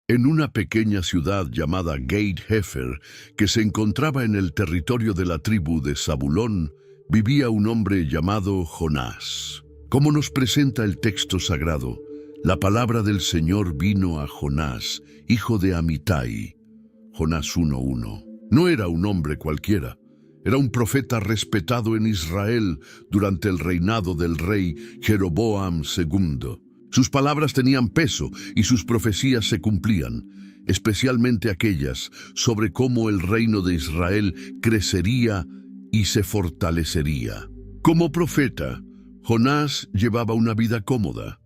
En una pequeña ciudad llamada Gate-Hefer, que se encontraba en el territorio de la tribu de Zabulón, vivía un hombre llamado Jonás. Como nos presenta el texto sagrado, la palabra del Señor vino a Jonás, hijo de Amitai. Jonás 1:1. No era un hombre cualquiera. Era un profeta respetado en Israel durante el reinado del rey Jeroboam II. Sus palabras tenían peso y sus profecías se cumplían, especialmente aquellas sobre cómo el reino de Israel crecería y se fortalecería. Como profeta, Jonás llevaba una vida cómoda.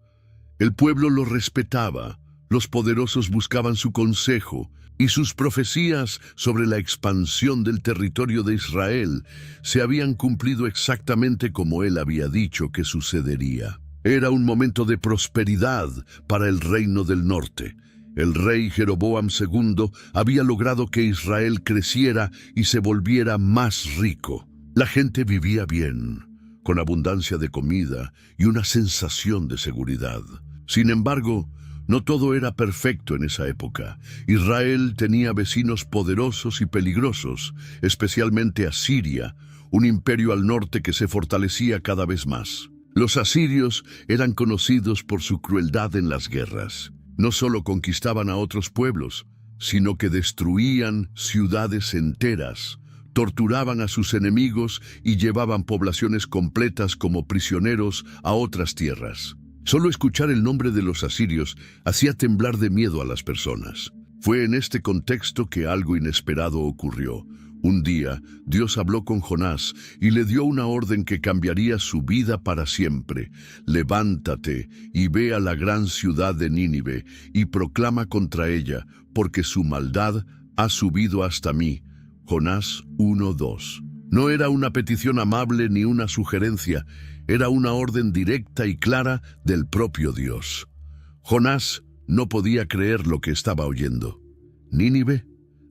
El pueblo lo respetaba, los poderosos buscaban su consejo, y sus profecías sobre la expansión del territorio de Israel se habían cumplido exactamente como él había dicho que sucedería. Era un momento de prosperidad para el reino del norte. El rey Jeroboam II había logrado que Israel creciera y se volviera más rico. La gente vivía bien, con abundancia de comida y una sensación de seguridad. Sin embargo, no todo era perfecto en esa época. Israel tenía vecinos poderosos y peligrosos, especialmente Asiria, un imperio al norte que se fortalecía cada vez más. Los asirios eran conocidos por su crueldad en las guerras. No solo conquistaban a otros pueblos, sino que destruían ciudades enteras, torturaban a sus enemigos y llevaban poblaciones completas como prisioneros a otras tierras. Solo escuchar el nombre de los asirios hacía temblar de miedo a las personas. Fue en este contexto que algo inesperado ocurrió. Un día, Dios habló con Jonás y le dio una orden que cambiaría su vida para siempre. Levántate y ve a la gran ciudad de Nínive y proclama contra ella, porque su maldad ha subido hasta mí. Jonás 1:2. No era una petición amable ni una sugerencia, era una orden directa y clara del propio Dios. Jonás no podía creer lo que estaba oyendo. Nínive,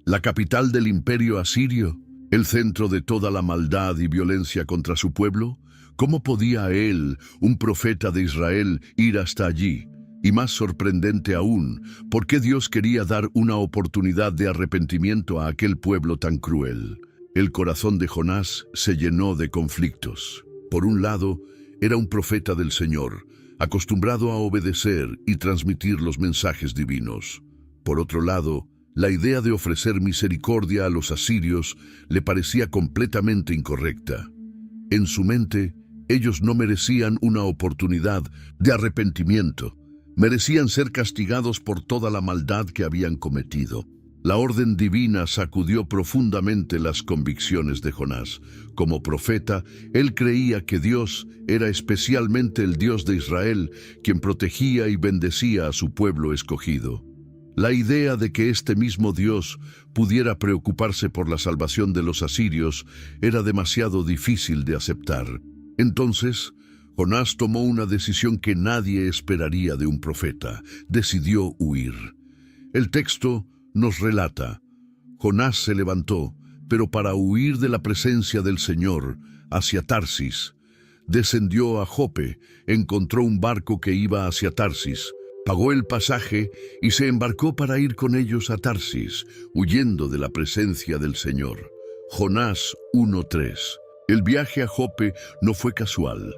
la capital del imperio asirio, el centro de toda la maldad y violencia contra su pueblo, ¿cómo podía él, un profeta de Israel, ir hasta allí? Y más sorprendente aún, ¿por qué Dios quería dar una oportunidad de arrepentimiento a aquel pueblo tan cruel? El corazón de Jonás se llenó de conflictos. Por un lado, era un profeta del Señor, acostumbrado a obedecer y transmitir los mensajes divinos. Por otro lado, la idea de ofrecer misericordia a los asirios le parecía completamente incorrecta. En su mente, ellos no merecían una oportunidad de arrepentimiento. Merecían ser castigados por toda la maldad que habían cometido. La orden divina sacudió profundamente las convicciones de Jonás. Como profeta, él creía que Dios era especialmente el Dios de Israel, quien protegía y bendecía a su pueblo escogido. La idea de que este mismo Dios pudiera preocuparse por la salvación de los asirios era demasiado difícil de aceptar. Entonces, Jonás tomó una decisión que nadie esperaría de un profeta. Decidió huir. El texto nos relata: Jonás se levantó, pero para huir de la presencia del Señor, hacia Tarsis. Descendió a Jope, encontró un barco que iba hacia Tarsis, pagó el pasaje y se embarcó para ir con ellos a Tarsis, huyendo de la presencia del Señor. Jonás 1:3. El viaje a Jope no fue casual.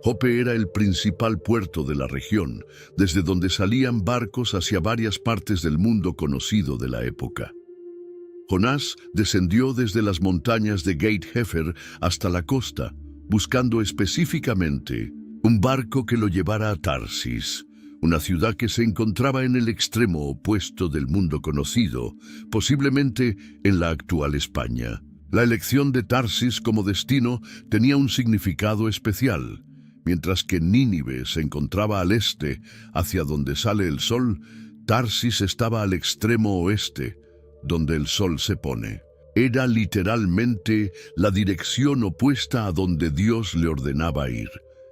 Jope era el principal puerto de la región, desde donde salían barcos hacia varias partes del mundo conocido de la época. Jonás descendió desde las montañas de Gate-Hefer hasta la costa, buscando específicamente un barco que lo llevara a Tarsis, una ciudad que se encontraba en el extremo opuesto del mundo conocido, posiblemente en la actual España. La elección de Tarsis como destino tenía un significado especial. Mientras que Nínive se encontraba al este, hacia donde sale el sol, Tarsis estaba al extremo oeste, donde el sol se pone. Era literalmente la dirección opuesta a donde Dios le ordenaba ir.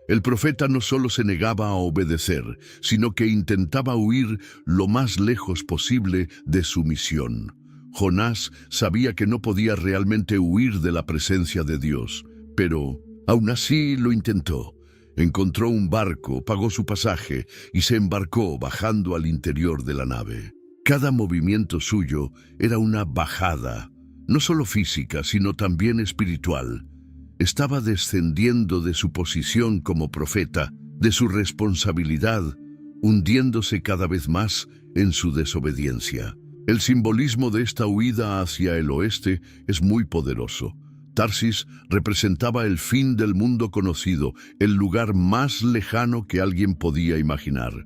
El profeta no solo se negaba a obedecer, sino que intentaba huir lo más lejos posible de su misión. Jonás sabía que no podía realmente huir de la presencia de Dios, pero aún así lo intentó. Encontró un barco, pagó su pasaje y se embarcó bajando al interior de la nave. Cada movimiento suyo era una bajada, no solo física, sino también espiritual. Estaba descendiendo de su posición como profeta, de su responsabilidad, hundiéndose cada vez más en su desobediencia. El simbolismo de esta huida hacia el oeste es muy poderoso. Tarsis representaba el fin del mundo conocido, el lugar más lejano que alguien podía imaginar.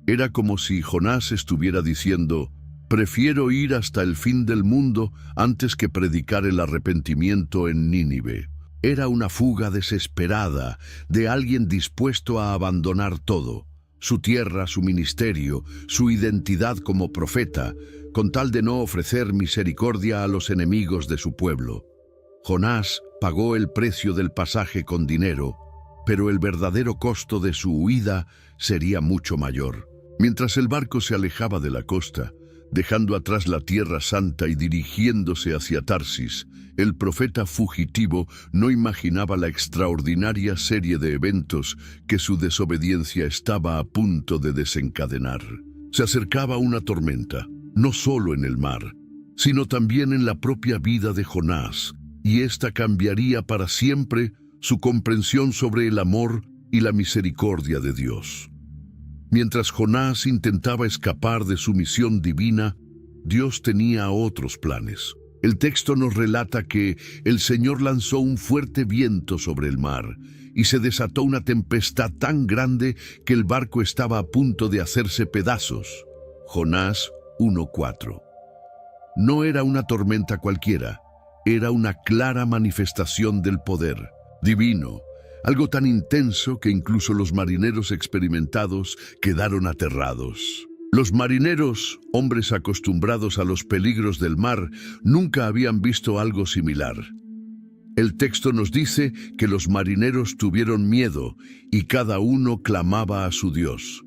Era como si Jonás estuviera diciendo: prefiero ir hasta el fin del mundo antes que predicar el arrepentimiento en Nínive. Era una fuga desesperada de alguien dispuesto a abandonar todo: su tierra, su ministerio, su identidad como profeta, con tal de no ofrecer misericordia a los enemigos de su pueblo. Jonás pagó el precio del pasaje con dinero, pero el verdadero costo de su huida sería mucho mayor. Mientras el barco se alejaba de la costa, dejando atrás la Tierra Santa y dirigiéndose hacia Tarsis, el profeta fugitivo no imaginaba la extraordinaria serie de eventos que su desobediencia estaba a punto de desencadenar. Se acercaba una tormenta, no solo en el mar, sino también en la propia vida de Jonás, y ésta cambiaría para siempre su comprensión sobre el amor y la misericordia de Dios. Mientras Jonás intentaba escapar de su misión divina, Dios tenía otros planes. El texto nos relata que el Señor lanzó un fuerte viento sobre el mar y se desató una tempestad tan grande que el barco estaba a punto de hacerse pedazos. Jonás 1:4. No era una tormenta cualquiera, era una clara manifestación del poder divino, algo tan intenso que incluso los marineros experimentados quedaron aterrados. Los marineros, hombres acostumbrados a los peligros del mar, nunca habían visto algo similar. El texto nos dice que los marineros tuvieron miedo y cada uno clamaba a su Dios.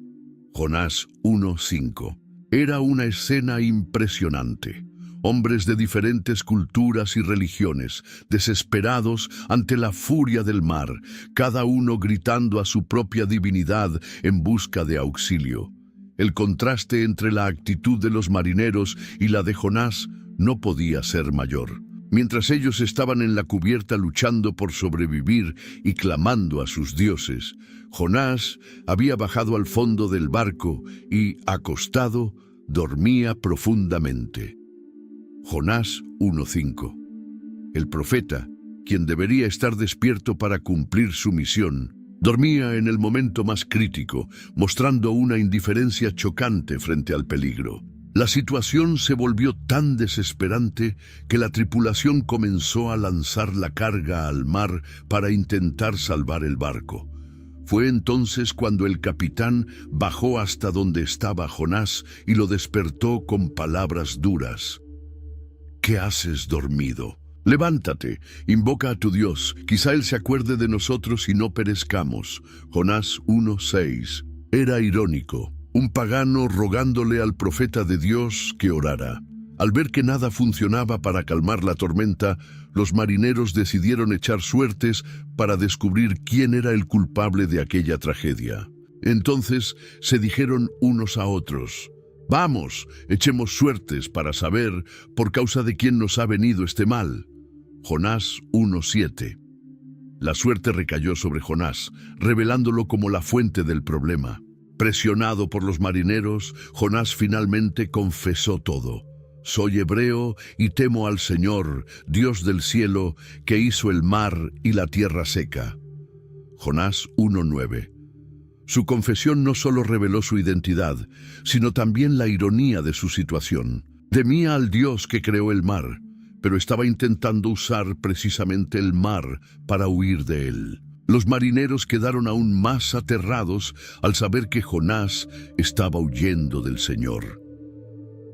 Jonás 1:5. Era una escena impresionante. Hombres de diferentes culturas y religiones, desesperados ante la furia del mar, cada uno gritando a su propia divinidad en busca de auxilio. El contraste entre la actitud de los marineros y la de Jonás no podía ser mayor. Mientras ellos estaban en la cubierta luchando por sobrevivir y clamando a sus dioses, Jonás había bajado al fondo del barco y, acostado, dormía profundamente. Jonás 1:5. El profeta, quien debería estar despierto para cumplir su misión, dormía en el momento más crítico, mostrando una indiferencia chocante frente al peligro. La situación se volvió tan desesperante que la tripulación comenzó a lanzar la carga al mar para intentar salvar el barco. Fue entonces cuando el capitán bajó hasta donde estaba Jonás y lo despertó con palabras duras. ¿Qué haces dormido? Levántate, invoca a tu Dios, quizá Él se acuerde de nosotros y no perezcamos. Jonás 1:6. Era irónico, un pagano rogándole al profeta de Dios que orara. Al ver que nada funcionaba para calmar la tormenta, los marineros decidieron echar suertes para descubrir quién era el culpable de aquella tragedia. Entonces se dijeron unos a otros: «Vamos, echemos suertes para saber por causa de quién nos ha venido este mal». Jonás 1:7. La suerte recayó sobre Jonás, revelándolo como la fuente del problema. Presionado por los marineros, Jonás finalmente confesó todo. «Soy hebreo y temo al Señor, Dios del cielo, que hizo el mar y la tierra seca». Jonás 1:9. Su confesión no solo reveló su identidad, sino también la ironía de su situación. Temía al Dios que creó el mar, pero estaba intentando usar precisamente el mar para huir de él. Los marineros quedaron aún más aterrados al saber que Jonás estaba huyendo del Señor.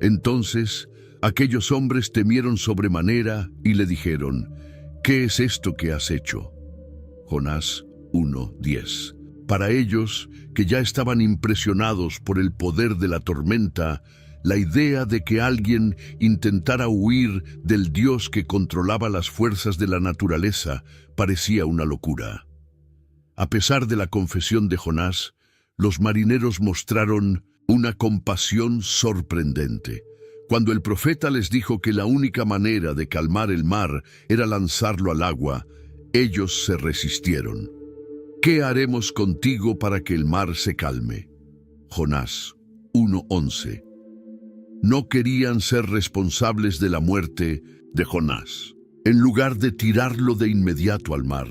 Entonces, aquellos hombres temieron sobremanera y le dijeron: «¿Qué es esto que has hecho?». Jonás 1:10. Para ellos, que ya estaban impresionados por el poder de la tormenta, la idea de que alguien intentara huir del Dios que controlaba las fuerzas de la naturaleza parecía una locura. A pesar de la confesión de Jonás, los marineros mostraron Una compasión sorprendente. Cuando el profeta les dijo que la única manera de calmar el mar era lanzarlo al agua, ellos se resistieron. ¿Qué haremos contigo para que el mar se calme? Jonás 1:11. No querían ser responsables de la muerte de Jonás. En lugar de tirarlo de inmediato al mar,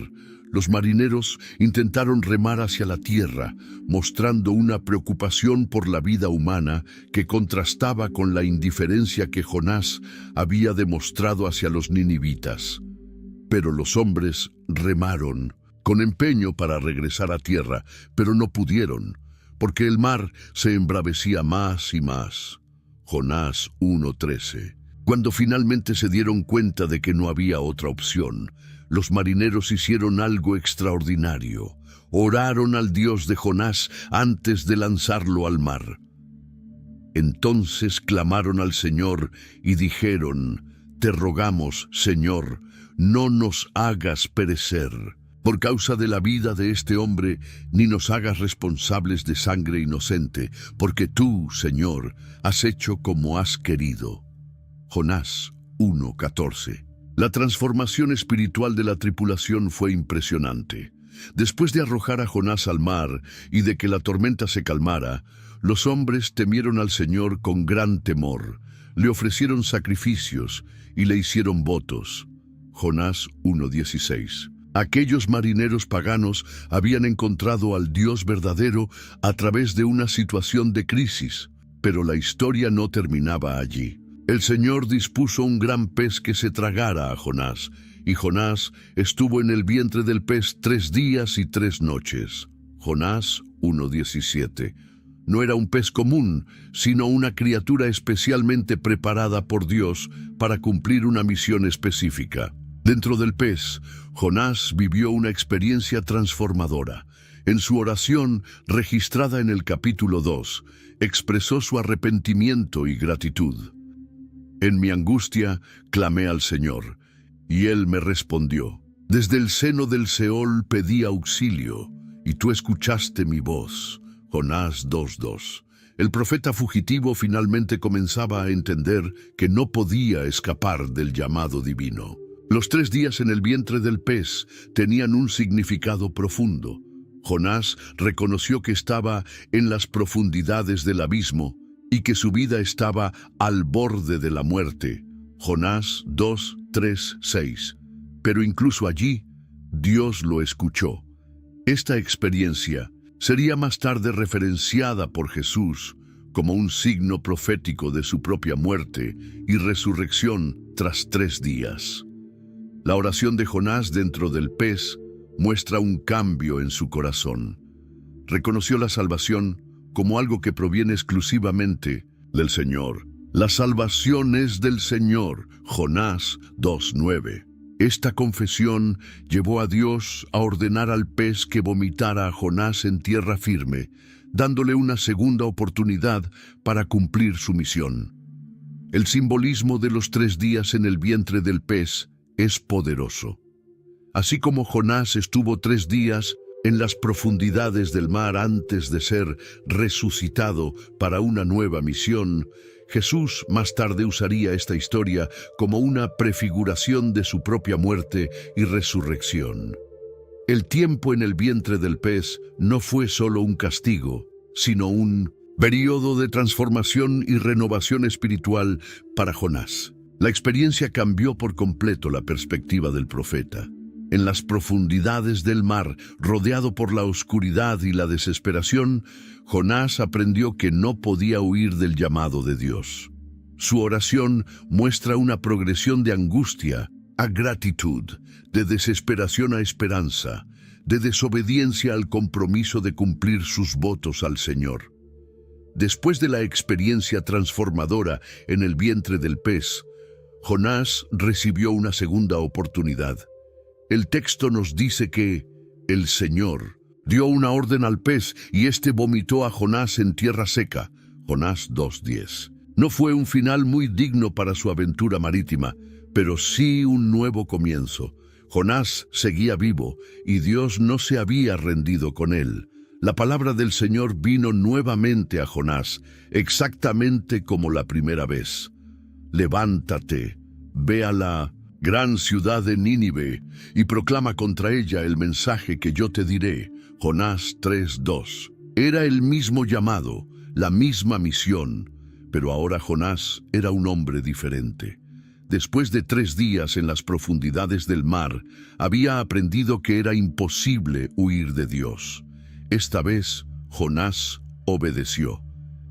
los marineros intentaron remar hacia la tierra, mostrando una preocupación por la vida humana que contrastaba con la indiferencia que Jonás había demostrado hacia los ninivitas. Pero los hombres remaron con empeño para regresar a tierra, pero no pudieron, porque el mar se embravecía más y más. Jonás 1:13. Cuando finalmente se dieron cuenta de que no había otra opción, los marineros hicieron algo extraordinario. Oraron al Dios de Jonás antes de lanzarlo al mar. Entonces clamaron al Señor y dijeron: «Te rogamos, Señor, no nos hagas perecer por causa de la vida de este hombre, ni nos hagas responsables de sangre inocente, porque tú, Señor, has hecho como has querido». Jonás 1:14. La transformación espiritual de la tripulación fue impresionante. Después de arrojar a Jonás al mar y de que la tormenta se calmara, los hombres temieron al Señor con gran temor, le ofrecieron sacrificios y le hicieron votos. Jonás 1:16. Aquellos marineros paganos habían encontrado al Dios verdadero a través de una situación de crisis, pero la historia no terminaba allí. El Señor dispuso un gran pez que se tragara a Jonás, y Jonás estuvo en el vientre del pez 3 días y 3 noches. Jonás 1:17. No era un pez común, sino una criatura especialmente preparada por Dios para cumplir una misión específica. Dentro del pez, Jonás vivió una experiencia transformadora. En su oración, registrada en el capítulo 2, expresó su arrepentimiento y gratitud. «En mi angustia clamé al Señor, y Él me respondió. Desde el seno del Seol pedí auxilio, y tú escuchaste mi voz». Jonás 2:2. El profeta fugitivo finalmente comenzaba a entender que no podía escapar del llamado divino. Los 3 días en el vientre del pez tenían un significado profundo. Jonás reconoció que estaba en las profundidades del abismo y que su vida estaba al borde de la muerte. Jonás 2:3-6. Pero incluso allí, Dios lo escuchó. Esta experiencia sería más tarde referenciada por Jesús como un signo profético de su propia muerte y resurrección tras 3 días. La oración de Jonás dentro del pez muestra un cambio en su corazón. Reconoció la salvación como algo que proviene exclusivamente del Señor. La salvación es del Señor. Jonás 2:9. Esta confesión llevó a Dios a ordenar al pez que vomitara a Jonás en tierra firme, dándole una segunda oportunidad para cumplir su misión. El simbolismo de los 3 días en el vientre del pez es poderoso. Así como Jonás estuvo 3 días en las profundidades del mar antes de ser resucitado para una nueva misión, Jesús más tarde usaría esta historia como una prefiguración de su propia muerte y resurrección. El tiempo en el vientre del pez no fue solo un castigo, sino un periodo de transformación y renovación espiritual para Jonás. La experiencia cambió por completo la perspectiva del profeta. En las profundidades del mar, rodeado por la oscuridad y la desesperación, Jonás aprendió que no podía huir del llamado de Dios. Su oración muestra una progresión de angustia a gratitud, de desesperación a esperanza, de desobediencia al compromiso de cumplir sus votos al Señor. Después de la experiencia transformadora en el vientre del pez, Jonás recibió una segunda oportunidad. El texto nos dice que el Señor dio una orden al pez y éste vomitó a Jonás en tierra seca. Jonás 2:10. No fue un final muy digno para su aventura marítima, pero sí un nuevo comienzo. Jonás seguía vivo y Dios no se había rendido con él. La palabra del Señor vino nuevamente a Jonás, exactamente como la primera vez. Levántate, ve a la gran ciudad de Nínive y proclama contra ella el mensaje que yo te diré. Jonás 3:2. Era el mismo llamado, la misma misión, pero ahora Jonás era un hombre diferente. Después de 3 días en las profundidades del mar, había aprendido que era imposible huir de Dios. Esta vez, Jonás obedeció.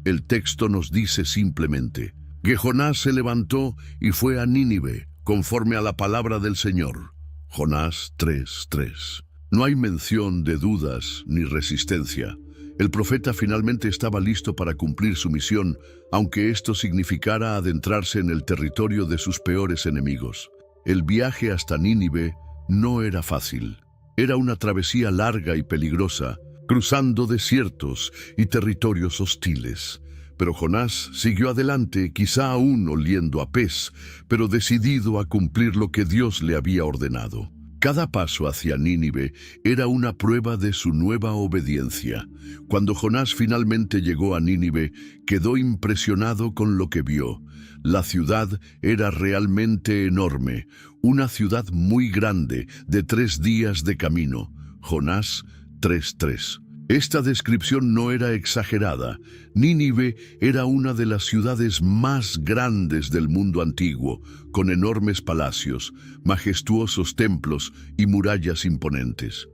El texto nos dice simplemente que Jonás se levantó y fue a Nínive, conforme a la palabra del Señor. Jonás 3:3. No hay mención de dudas ni resistencia. El profeta finalmente estaba listo para cumplir su misión, aunque esto significara adentrarse en el territorio de sus peores enemigos. El viaje hasta Nínive no era fácil. Era una travesía larga y peligrosa, cruzando desiertos y territorios hostiles. Pero Jonás siguió adelante, quizá aún oliendo a pez, pero decidido a cumplir lo que Dios le había ordenado. Cada paso hacia Nínive era una prueba de su nueva obediencia. Cuando Jonás finalmente llegó a Nínive, quedó impresionado con lo que vio. La ciudad era realmente enorme, una ciudad muy grande, de 3 días de camino. Jonás 3:3. Esta descripción no era exagerada. Nínive era una de las ciudades más grandes del mundo antiguo, con enormes palacios, majestuosos templos y murallas imponentes.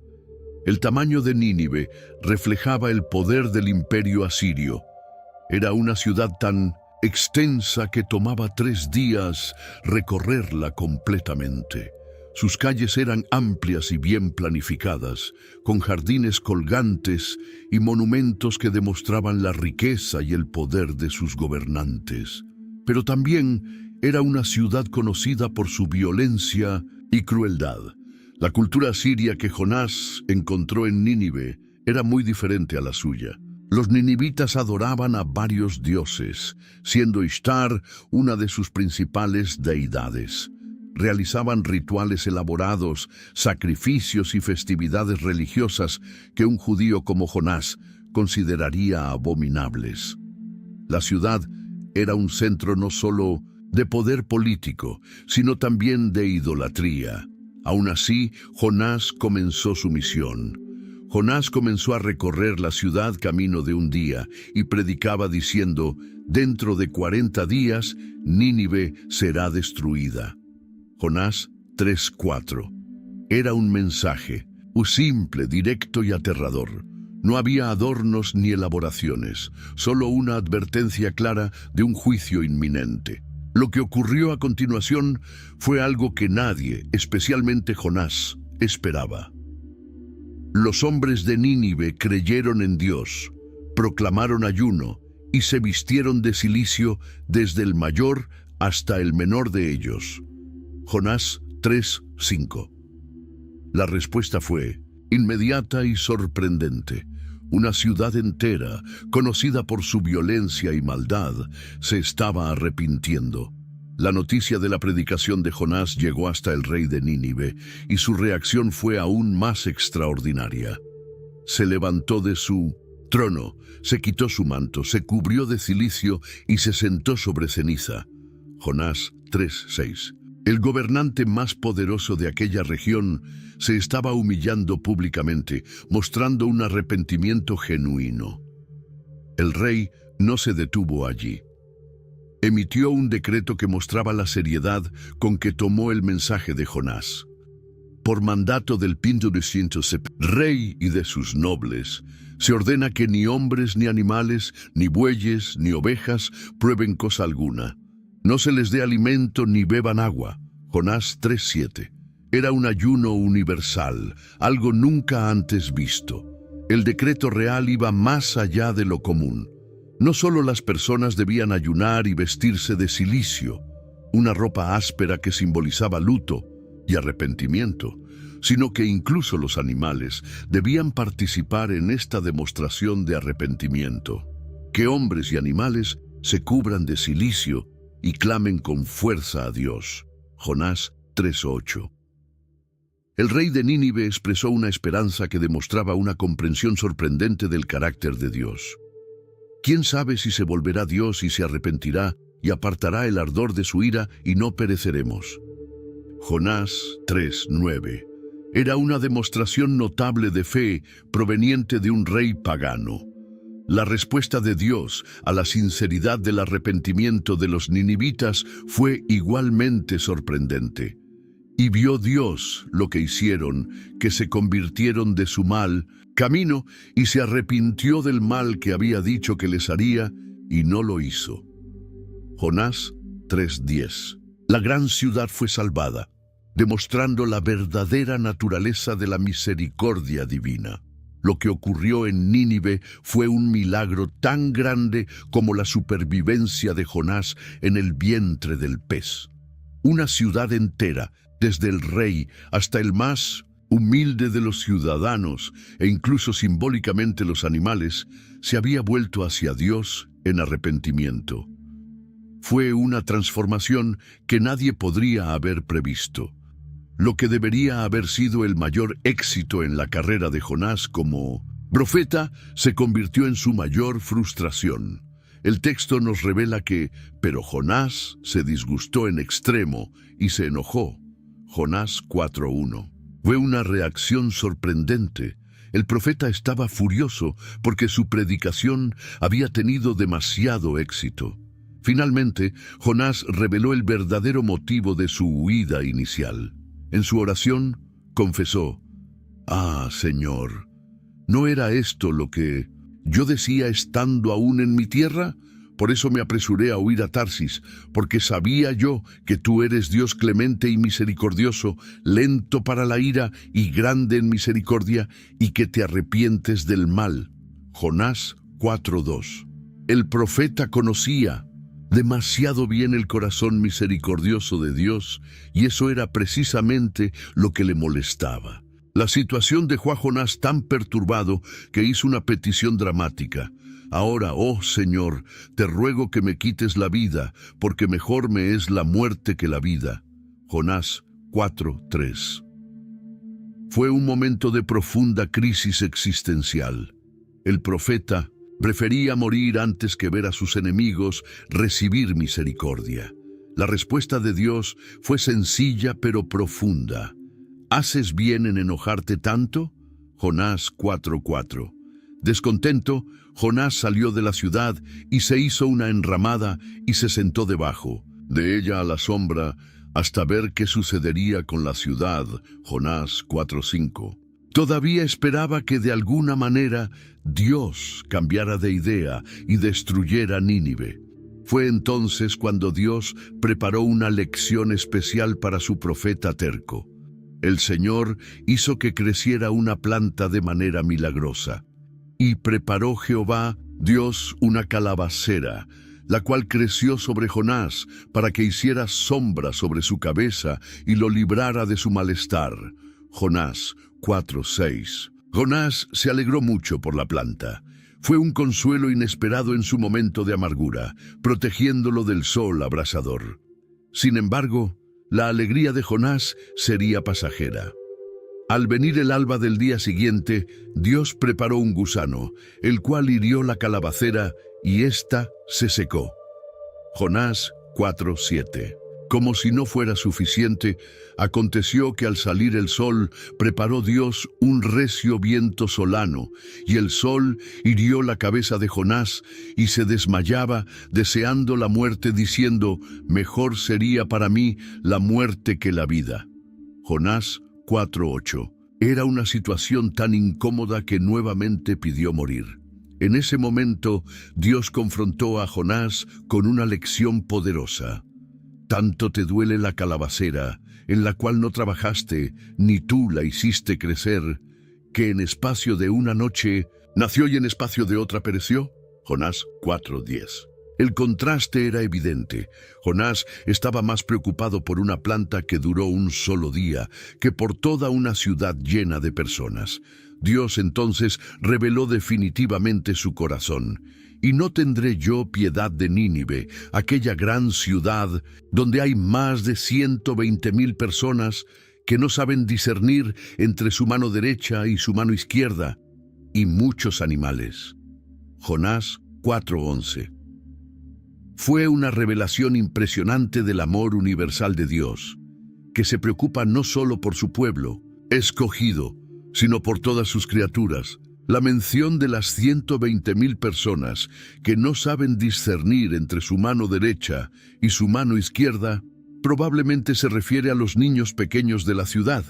El tamaño de Nínive reflejaba el poder del imperio asirio. Era una ciudad tan extensa que tomaba 3 días recorrerla completamente. Sus calles eran amplias y bien planificadas, con jardines colgantes y monumentos que demostraban la riqueza y el poder de sus gobernantes. Pero también era una ciudad conocida por su violencia y crueldad. La cultura asiria que Jonás encontró en Nínive era muy diferente a la suya. Los ninivitas adoraban a varios dioses, siendo Ishtar una de sus principales deidades. Realizaban rituales elaborados, sacrificios y festividades religiosas que un judío como Jonás consideraría abominables. La ciudad era un centro no solo de poder político, sino también de idolatría. Aún así, Jonás comenzó su misión. Jonás comenzó a recorrer la ciudad camino de un día y predicaba diciendo: «Dentro de 40 días, Nínive será destruida». Jonás 3:4. Era un mensaje, simple, directo y aterrador. No había adornos ni elaboraciones, solo una advertencia clara de un juicio inminente. Lo que ocurrió a continuación fue algo que nadie, especialmente Jonás, esperaba. Los hombres de Nínive creyeron en Dios, proclamaron ayuno y se vistieron de cilicio desde el mayor hasta el menor de ellos. Jonás 3:5. La respuesta fue inmediata y sorprendente. Una ciudad entera, conocida por su violencia y maldad, se estaba arrepintiendo. La noticia de la predicación de Jonás llegó hasta el rey de Nínive, y su reacción fue aún más extraordinaria. Se levantó de su trono, se quitó su manto, se cubrió de cilicio y se sentó sobre ceniza. Jonás 3:6. El gobernante más poderoso de aquella región se estaba humillando públicamente, mostrando un arrepentimiento genuino. El rey no se detuvo allí. Emitió un decreto que mostraba la seriedad con que tomó el mensaje de Jonás. Por mandato del Pinto de Cientosep, rey y de sus nobles, se ordena que ni hombres ni animales, ni bueyes ni ovejas prueben cosa alguna. No se les dé alimento ni beban agua. Jonás 3:7. Era un ayuno universal, algo nunca antes visto. El decreto real iba más allá de lo común. No solo las personas debían ayunar y vestirse de cilicio, una ropa áspera que simbolizaba luto y arrepentimiento, sino que incluso los animales debían participar en esta demostración de arrepentimiento. Que hombres y animales se cubran de cilicio y clamen con fuerza a Dios. Jonás 3:8. El rey de Nínive expresó una esperanza que demostraba una comprensión sorprendente del carácter de Dios. ¿Quién sabe si se volverá Dios y se arrepentirá y apartará el ardor de su ira y no pereceremos? Jonás 3:9 era una demostración notable de fe proveniente de un rey pagano. La respuesta de Dios a la sinceridad del arrepentimiento de los ninivitas fue igualmente sorprendente. Y vio Dios lo que hicieron, que se convirtieron de su mal camino y se arrepintió del mal que había dicho que les haría y no lo hizo. Jonás 3:10. La gran ciudad fue salvada, demostrando la verdadera naturaleza de la misericordia divina. Lo que ocurrió en Nínive fue un milagro tan grande como la supervivencia de Jonás en el vientre del pez. Una ciudad entera, desde el rey hasta el más humilde de los ciudadanos e incluso simbólicamente los animales, se había vuelto hacia Dios en arrepentimiento. Fue una transformación que nadie podría haber previsto. Lo que debería haber sido el mayor éxito en la carrera de Jonás como profeta se convirtió en su mayor frustración. El texto nos revela que, pero Jonás se disgustó en extremo y se enojó. Jonás 4:1. Fue una reacción sorprendente. El profeta estaba furioso porque su predicación había tenido demasiado éxito. Finalmente, Jonás reveló el verdadero motivo de su huida inicial. En su oración, confesó: «Ah, Señor, ¿no era esto lo que yo decía estando aún en mi tierra? Por eso me apresuré a huir a Tarsis, porque sabía yo que tú eres Dios clemente y misericordioso, lento para la ira y grande en misericordia, y que te arrepientes del mal». Jonás 4:2. El profeta conocía demasiado bien el corazón misericordioso de Dios, y eso era precisamente lo que le molestaba. La situación dejó a Jonás tan perturbado que hizo una petición dramática. «Ahora, oh Señor, te ruego que me quites la vida, porque mejor me es la muerte que la vida». Jonás 4:3. Fue un momento de profunda crisis existencial. El profeta prefería morir antes que ver a sus enemigos recibir misericordia. La respuesta de Dios fue sencilla pero profunda. ¿Haces bien en enojarte tanto? Jonás 4:4. Descontento, Jonás salió de la ciudad y se hizo una enramada y se sentó debajo de ella a la sombra hasta ver qué sucedería con la ciudad. Jonás 4:5. Todavía esperaba que de alguna manera Dios cambiara de idea y destruyera Nínive. Fue entonces cuando Dios preparó una lección especial para su profeta terco. El Señor hizo que creciera una planta de manera milagrosa. Y preparó Jehová, Dios, una calabacera, la cual creció sobre Jonás para que hiciera sombra sobre su cabeza y lo librara de su malestar. Jonás 4:6. Jonás se alegró mucho por la planta. Fue un consuelo inesperado en su momento de amargura, protegiéndolo del sol abrasador. Sin embargo, la alegría de Jonás sería pasajera. Al venir el alba del día siguiente, Dios preparó un gusano, el cual hirió la calabacera y ésta se secó. Jonás 4:7. Como si no fuera suficiente, aconteció que al salir el sol, preparó Dios un recio viento solano, y el sol hirió la cabeza de Jonás, y se desmayaba, deseando la muerte, diciendo: «Mejor sería para mí la muerte que la vida». Jonás 4:8. Era una situación tan incómoda que nuevamente pidió morir. En ese momento, Dios confrontó a Jonás con una lección poderosa. «Tanto te duele la calabacera, en la cual no trabajaste, ni tú la hiciste crecer, que en espacio de una noche nació y en espacio de otra pereció». Jonás 4:10. El contraste era evidente. Jonás estaba más preocupado por una planta que duró un solo día que por toda una ciudad llena de personas. Dios entonces reveló definitivamente su corazón. «Y no tendré yo piedad de Nínive, aquella gran ciudad donde hay más de 120,000 personas que no saben discernir entre su mano derecha y su mano izquierda, y muchos animales. Jonás 4:11. Fue una revelación impresionante del amor universal de Dios, que se preocupa no solo por su pueblo escogido, sino por todas sus criaturas. La mención de las 120,000 personas que no saben discernir entre su mano derecha y su mano izquierda probablemente se refiere a los niños pequeños de la ciudad,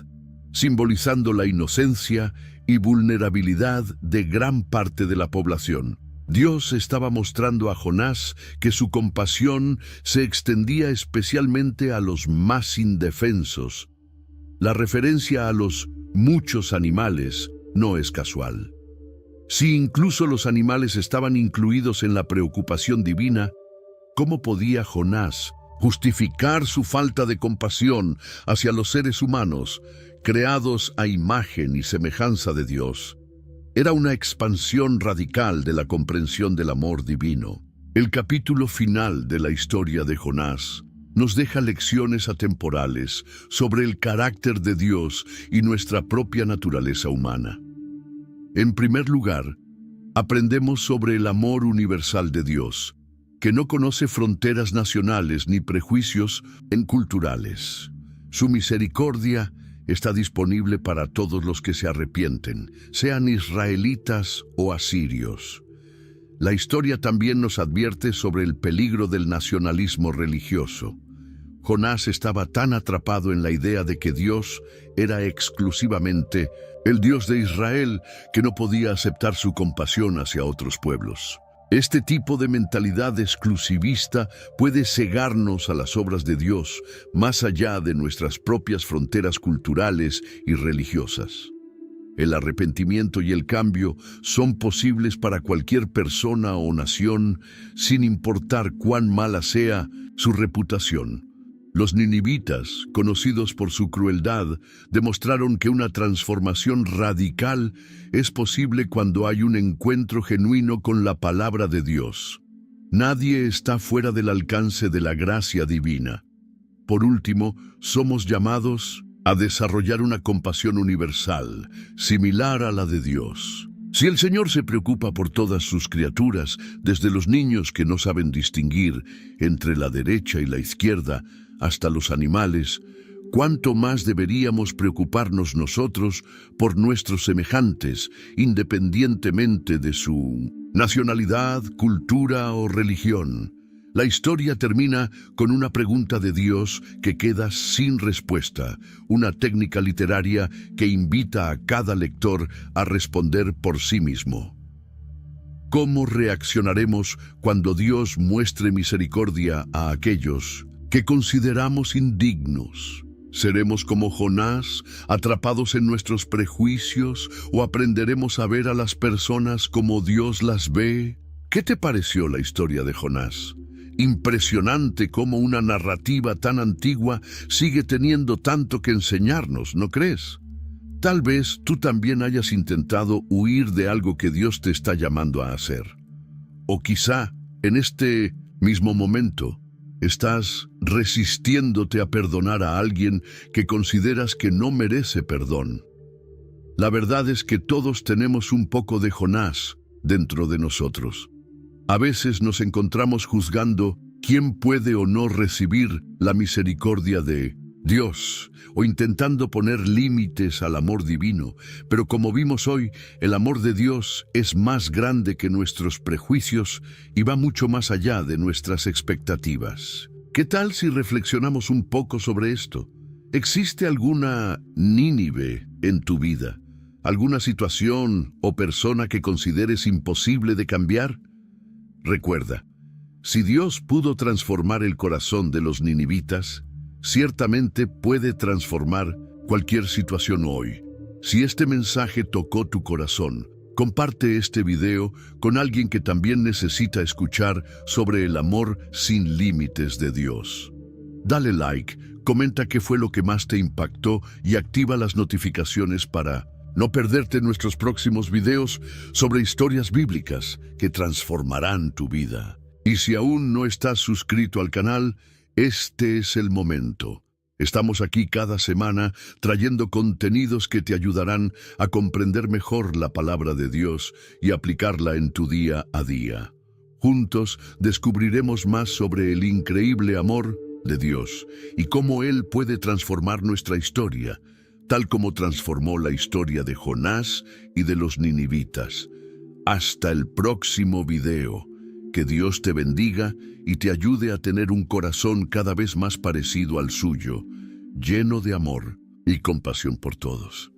simbolizando la inocencia y vulnerabilidad de gran parte de la población. Dios estaba mostrando a Jonás que su compasión se extendía especialmente a los más indefensos. La referencia a los muchos animales no es casual. Si incluso los animales estaban incluidos en la preocupación divina, ¿cómo podía Jonás justificar su falta de compasión hacia los seres humanos, creados a imagen y semejanza de Dios? Era una expansión radical de la comprensión del amor divino. El capítulo final de la historia de Jonás nos deja lecciones atemporales sobre el carácter de Dios y nuestra propia naturaleza humana. En primer lugar, aprendemos sobre el amor universal de Dios, que no conoce fronteras nacionales ni prejuicios culturales. Su misericordia está disponible para todos los que se arrepienten, sean israelitas o asirios. La historia también nos advierte sobre el peligro del nacionalismo religioso. Jonás estaba tan atrapado en la idea de que Dios era exclusivamente el Dios de Israel que no podía aceptar su compasión hacia otros pueblos. Este tipo de mentalidad exclusivista puede cegarnos a las obras de Dios más allá de nuestras propias fronteras culturales y religiosas. El arrepentimiento y el cambio son posibles para cualquier persona o nación, sin importar cuán mala sea su reputación. Los ninivitas, conocidos por su crueldad, demostraron que una transformación radical es posible cuando hay un encuentro genuino con la palabra de Dios. Nadie está fuera del alcance de la gracia divina. Por último, somos llamados a desarrollar una compasión universal, similar a la de Dios. Si el Señor se preocupa por todas sus criaturas, desde los niños que no saben distinguir entre la derecha y la izquierda, hasta los animales, ¿cuánto más deberíamos preocuparnos nosotros por nuestros semejantes, independientemente de su nacionalidad, cultura o religión? La historia termina con una pregunta de Dios que queda sin respuesta, una técnica literaria que invita a cada lector a responder por sí mismo. ¿Cómo reaccionaremos cuando Dios muestre misericordia a aquellos que consideramos indignos? ¿Seremos como Jonás, atrapados en nuestros prejuicios, o aprenderemos a ver a las personas como Dios las ve? ¿Qué te pareció la historia de Jonás? Impresionante cómo una narrativa tan antigua sigue teniendo tanto que enseñarnos, ¿no crees? Tal vez tú también hayas intentado huir de algo que Dios te está llamando a hacer. O quizá, en este mismo momento, estás resistiéndote a perdonar a alguien que consideras que no merece perdón. La verdad es que todos tenemos un poco de Jonás dentro de nosotros. A veces nos encontramos juzgando quién puede o no recibir la misericordia de Dios, o intentando poner límites al amor divino. Pero como vimos hoy, el amor de Dios es más grande que nuestros prejuicios y va mucho más allá de nuestras expectativas. ¿Qué tal si reflexionamos un poco sobre esto? ¿Existe alguna Nínive en tu vida? ¿Alguna situación o persona que consideres imposible de cambiar? Recuerda, si Dios pudo transformar el corazón de los ninivitas, ciertamente puede transformar cualquier situación hoy. Si este mensaje tocó tu corazón, comparte este video con alguien que también necesita escuchar sobre el amor sin límites de Dios. Dale like, comenta qué fue lo que más te impactó y activa las notificaciones para no perderte nuestros próximos videos sobre historias bíblicas que transformarán tu vida. Y si aún no estás suscrito al canal, este es el momento. Estamos aquí cada semana trayendo contenidos que te ayudarán a comprender mejor la palabra de Dios y aplicarla en tu día a día. Juntos descubriremos más sobre el increíble amor de Dios y cómo Él puede transformar nuestra historia, tal como transformó la historia de Jonás y de los ninivitas. Hasta el próximo video. Que Dios te bendiga y te ayude a tener un corazón cada vez más parecido al suyo, lleno de amor y compasión por todos.